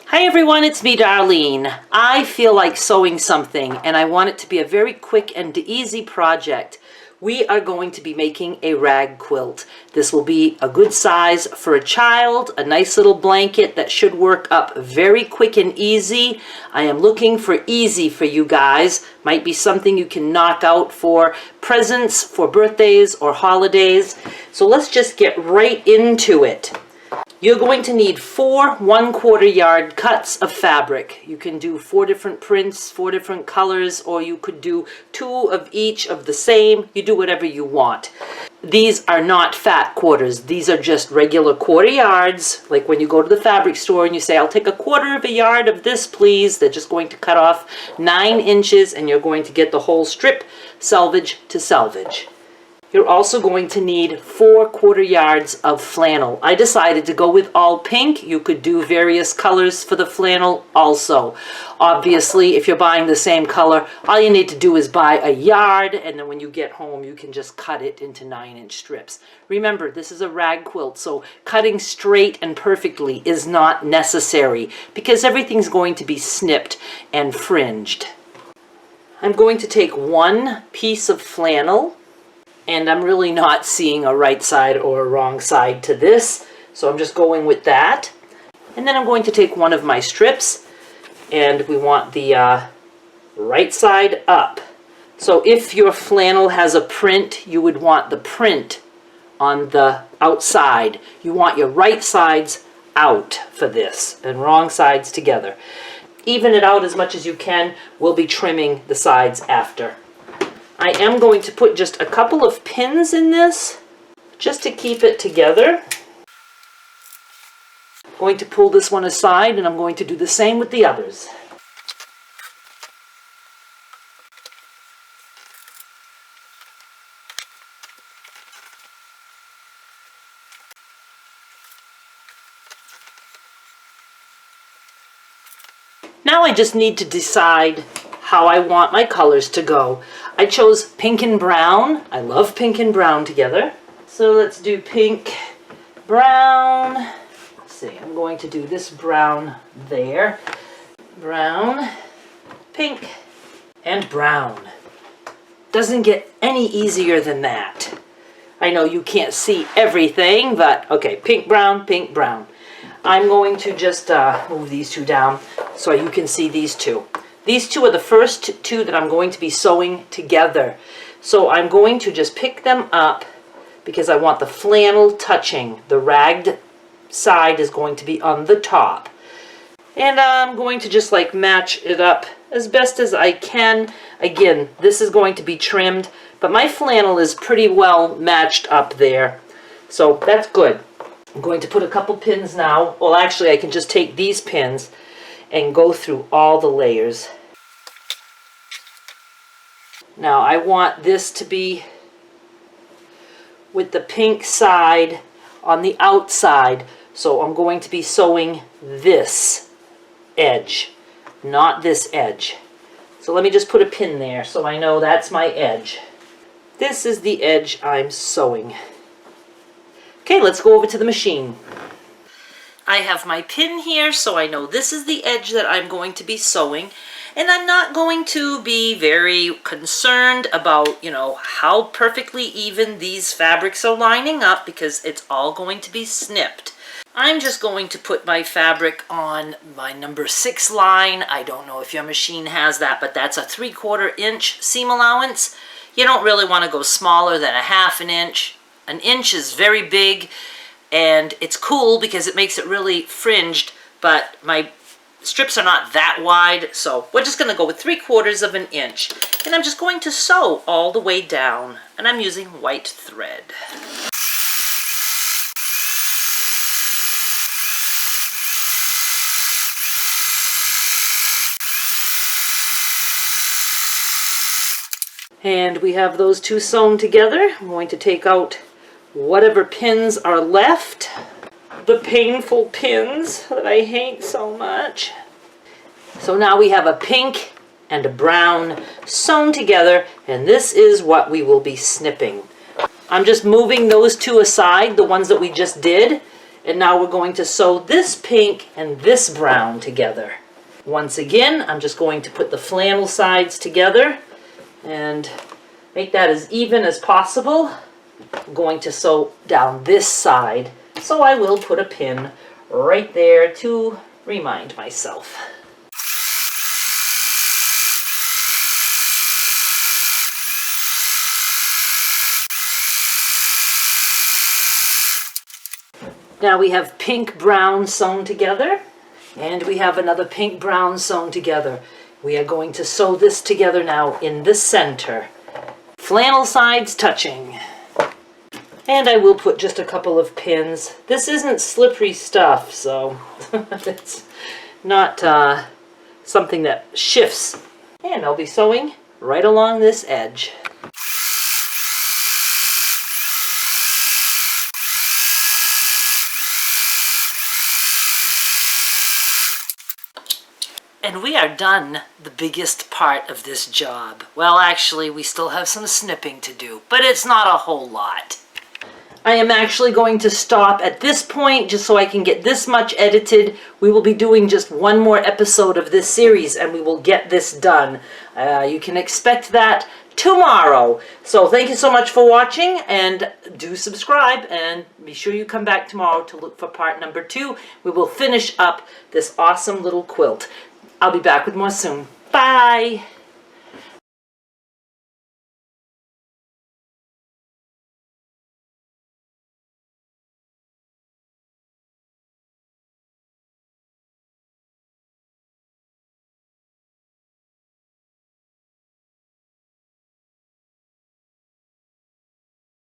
Hi everyone, it's me Darlene. I feel like sewing something and I want it to be a very quick and easy project. We are going to be making a rag quilt. This will be a good size for a child, a nice little blanket that should work up very quick and easy. I am looking for easy for you guys. Might be something you can knock out for presents, for birthdays or holidays. So let's just get right into it. You're going to need 4 1/4 yard cuts of fabric. You can do 4 different prints, 4 different colors, or you could do 2 of each of the same. You do whatever you want. These are not fat quarters. These are just regular 1/4 yards. Like when you go to the fabric store and you say, I'll take a 1/4 yard of this, please. They're just going to cut off 9 inches and you're going to get the whole strip selvage to selvage. You're also going to need 4 1/4 yards of flannel. I decided to go with all pink. You could do various colors for the flannel also. Obviously, if you're buying the same color, all you need to do is buy a yard, and then when you get home, you can just cut it into 9-inch strips. Remember, this is a rag quilt, so cutting straight and perfectly is not necessary because everything's going to be snipped and fringed. I'm going to take 1 piece of flannel, and I'm really not seeing a right side or a wrong side to this, so I'm just going with that. And then I'm going to take one of my strips, and we want the right side up. So if your flannel has a print, you would want the print on the outside. You want your right sides out for this, and wrong sides together. Even it out as much as you can. We'll be trimming the sides after. I am going to put just a couple of pins in this, just to keep it together. I'm going to pull this one aside, and I'm going to do the same with the others. Now I just need to decide how I want my colors to go. I chose pink and brown. I love pink and brown together. So let's do pink, brown. Let's see, I'm going to do this brown there. Brown, pink, and brown. Doesn't get any easier than that. I know you can't see everything, but okay, pink, brown, pink, brown. I'm going to just move these 2 down so you can see these 2. These 2 are the first 2 that I'm going to be sewing together. So I'm going to just pick them up because I want the flannel touching. The ragged side is going to be on the top. And I'm going to just like match it up as best as I can. Again, this is going to be trimmed, but my flannel is pretty well matched up there. So that's good. I'm going to put a couple pins now. Well, actually, I can just take these pins and go through all the layers. Now I want this to be with the pink side on the outside, so I'm going to be sewing this edge, not this edge. So let me just put a pin there so I know that's my edge. This is the edge I'm sewing. Okay, let's go over to the machine. I have my pin here, so I know this is the edge that I'm going to be sewing. And I'm not going to be very concerned about, how perfectly even these fabrics are lining up because it's all going to be snipped. I'm just going to put my fabric on my number 6 line. I don't know if your machine has that, but that's a 3/4 inch seam allowance. You don't really want to go smaller than a 1/2 inch. An inch is very big. And it's cool because it makes it really fringed, but my strips are not that wide, so we're just going to go with 3/4 inch. And I'm just going to sew all the way down, and I'm using white thread. And we have those 2 sewn together. I'm going to take out whatever pins are left, the painful pins that I hate so much. So now we have a pink and a brown sewn together, and this is what we will be snipping. I'm just moving those 2 aside, the ones that we just did, And now we're going to sew this pink and this brown together. Once again, I'm just going to put the flannel sides together and make that as even as possible. I'm going to sew down this side, so I will put a pin right there to remind myself. Now we have pink brown sewn together, and we have another pink brown sewn together. We are going to sew this together now in the center. Flannel sides touching. And I will put just a couple of pins. This isn't slippery stuff, so it's not something that shifts. And I'll be sewing right along this edge. And we are done the biggest part of this job. Well, actually, we still have some snipping to do, but it's not a whole lot. I am actually going to stop at this point just so I can get this much edited. We will be doing just one more episode of this series and we will get this done. You can expect that tomorrow. So thank you so much for watching, and do subscribe, and be sure you come back tomorrow to look for part number 2. We will finish up this awesome little quilt. I'll be back with more soon. Bye!